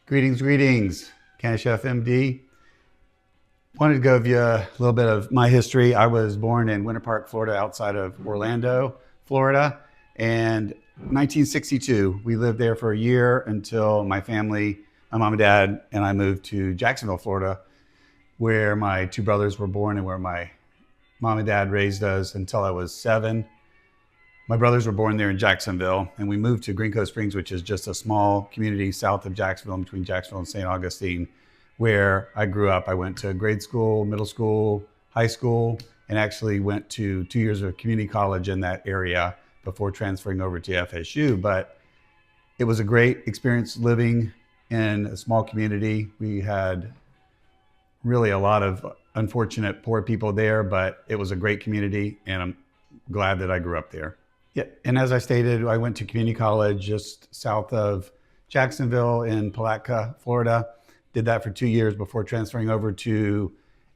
Greetings, CannaChefMD. Wanted to give you a little bit of my history. I was born in Winter Park, Florida, outside of Orlando, Florida. And 1962, we lived there for a year until my family, my mom and dad, and I moved to Jacksonville, Florida, where my two brothers were born and where my mom and dad raised us until I was 7. My brothers were born there in Jacksonville, and we moved to Green Cove Springs, which is just a small community south of Jacksonville, between Jacksonville and St. Augustine, where I grew up. I went to grade school, middle school, high school, and actually went to 2 years of community college in that area before transferring over to FSU. But it was a great experience living in a small community. We had really a lot of unfortunate poor people there, but it was a great community, and I'm glad that I grew up there. Yeah, and as I stated, I went to community college just south of Jacksonville in Palatka, Florida. Did that for 2 years before transferring over to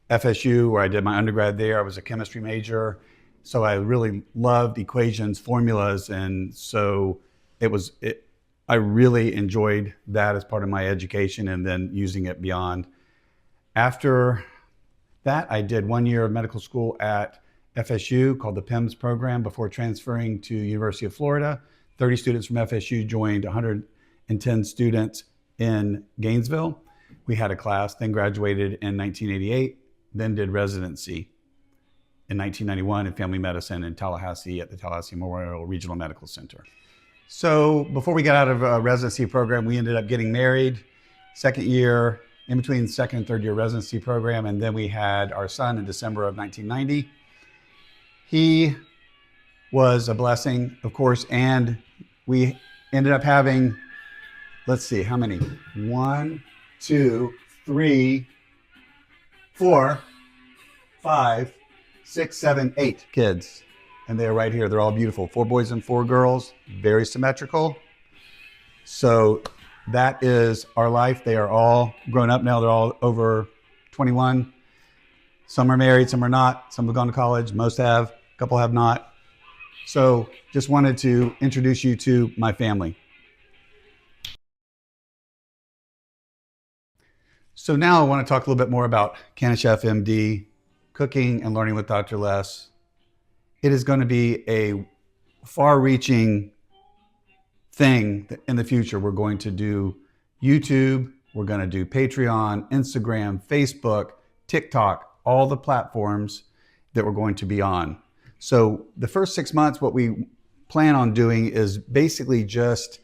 FSU, where I did my undergrad there. I was a chemistry major, so I really loved equations, formulas, and so I really enjoyed that as part of my education and then using it beyond. After that, I did 1 year of medical school at FSU called the PIMS program before transferring to University of Florida. 30 students from FSU joined 110 students in Gainesville. We had a class, then graduated in 1988, then did residency in 1991 in family medicine in Tallahassee at the Tallahassee Memorial Regional Medical Center. So before we got out of a residency program, we ended up getting married, second year, in between second and third year residency program, and then we had our son in December of 1990. He was a blessing, of course, and we ended up having, let's see, how many? 1, 2, 3, 4, 5, 6, 7, 8 kids. And they're right here. They're all beautiful. 4 boys and 4 girls, very symmetrical. So that is our life. They are all grown up now. They're all over 21. Some are married, some are not. Some have gone to college, most have. A couple have not. So just wanted to introduce you to my family. So now I want to talk a little bit more about CannaChefMD, cooking and learning with Dr. Les. It is going to be a far-reaching thing in the future. We're going to do YouTube, we're going to do Patreon, Instagram, Facebook, TikTok, all the platforms that we're going to be on. So the first 6 months, what we plan on doing is basically just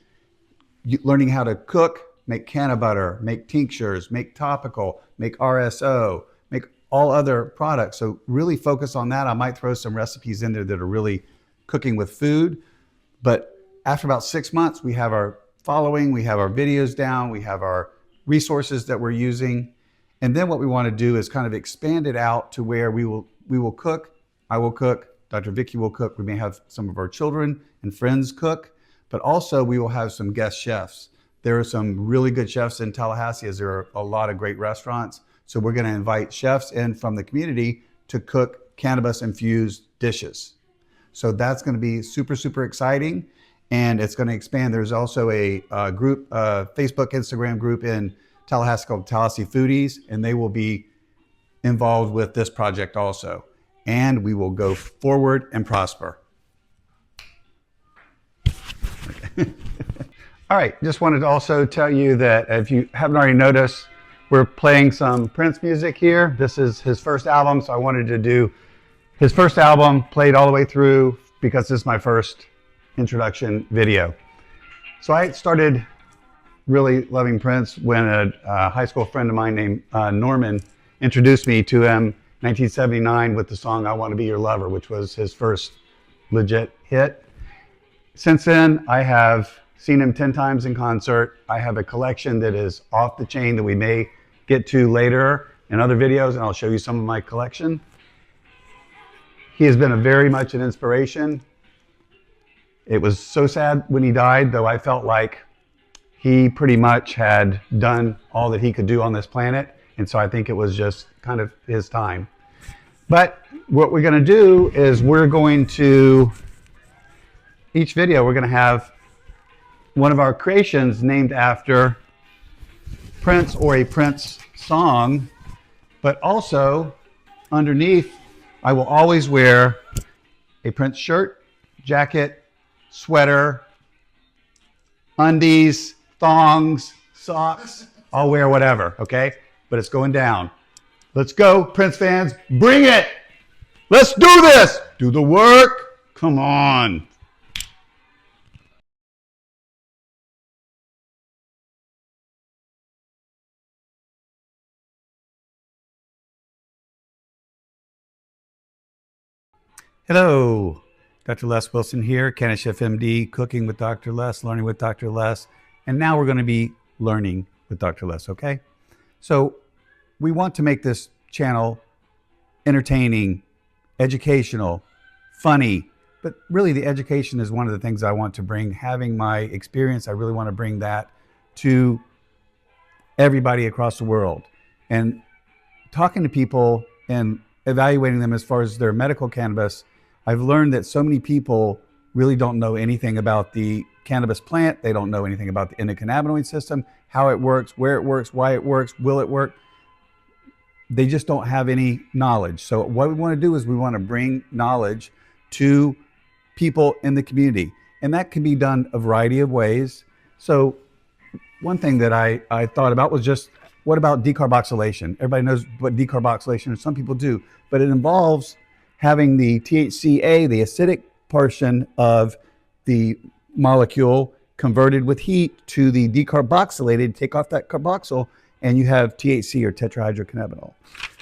learning how to cook, make canna butter, make tinctures, make topical, make RSO, make all other products. So really focus on that. I might throw some recipes in there that are really cooking with food. But after about 6 months, we have our following, we have our videos down, we have our resources that we're using. And then what we want to do is kind of expand it out to where we will cook, I will cook, Dr. Vicki will cook. We may have some of our children and friends cook, but also we will have some guest chefs. There are some really good chefs in Tallahassee, as there are a lot of great restaurants. So we're going to invite chefs in from the community to cook cannabis-infused dishes. So that's going to be super, super exciting, and it's going to expand. There's also a group, Facebook, Instagram group in Tallahassee called Tallahassee Foodies, and they will be involved with this project also. And we will go forward and prosper. Okay. All right, just wanted to also tell you that if you haven't already noticed, we're playing some Prince music here. This is his first album, so I wanted to do his first album, played all the way through, because this is my first introduction video. So I started really loving Prince when a high school friend of mine named Norman introduced me to him in 1979 with the song I Want to Be Your Lover, which was his first legit hit. Since then, I have seen him 10 times in concert. I have a collection that is off the chain that we may get to later in other videos, and I'll show you some of my collection. He has been very much an inspiration. It was so sad when he died, though I felt like he pretty much had done all that he could do on this planet, and so I think it was just kind of his time. But what we're going to do is each video we're going to have one of our creations named after Prince or a Prince song, but also underneath, I will always wear a Prince shirt, jacket, sweater, undies, thongs, socks. I'll wear whatever, okay? But it's going down. Let's go, Prince fans. Bring it. Let's do this. Do the work. Come on. Hello, Dr. Les Wilson here, CannaChefMD, cooking with Dr. Les, learning with Dr. Les, and now we're going to be learning with Dr. Les, okay? So we want to make this channel entertaining, educational, funny, but really the education is one of the things I want to bring. Having my experience, I really want to bring that to everybody across the world. And talking to people and evaluating them as far as their medical cannabis, I've learned that so many people really don't know anything about the cannabis plant. They don't know anything about the endocannabinoid system, how it works, where it works, why it works, will it work. They just don't have any knowledge. So what we want to do is we want to bring knowledge to people in the community. And that can be done a variety of ways. So one thing that I thought about was just, what about decarboxylation? Everybody knows what decarboxylation is. Some people do, but it involves having the THCA, the acidic portion of the molecule, converted with heat to the decarboxylated, take off that carboxyl, and you have THC or tetrahydrocannabinol.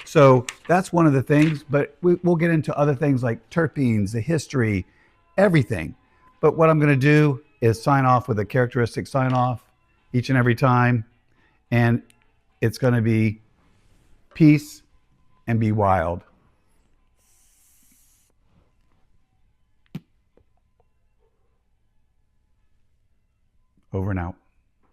So that's one of the things, but we'll get into other things like terpenes, the history, everything. But what I'm going to do is sign off with a characteristic sign off each and every time, and it's going to be peace and be wild. Over and out.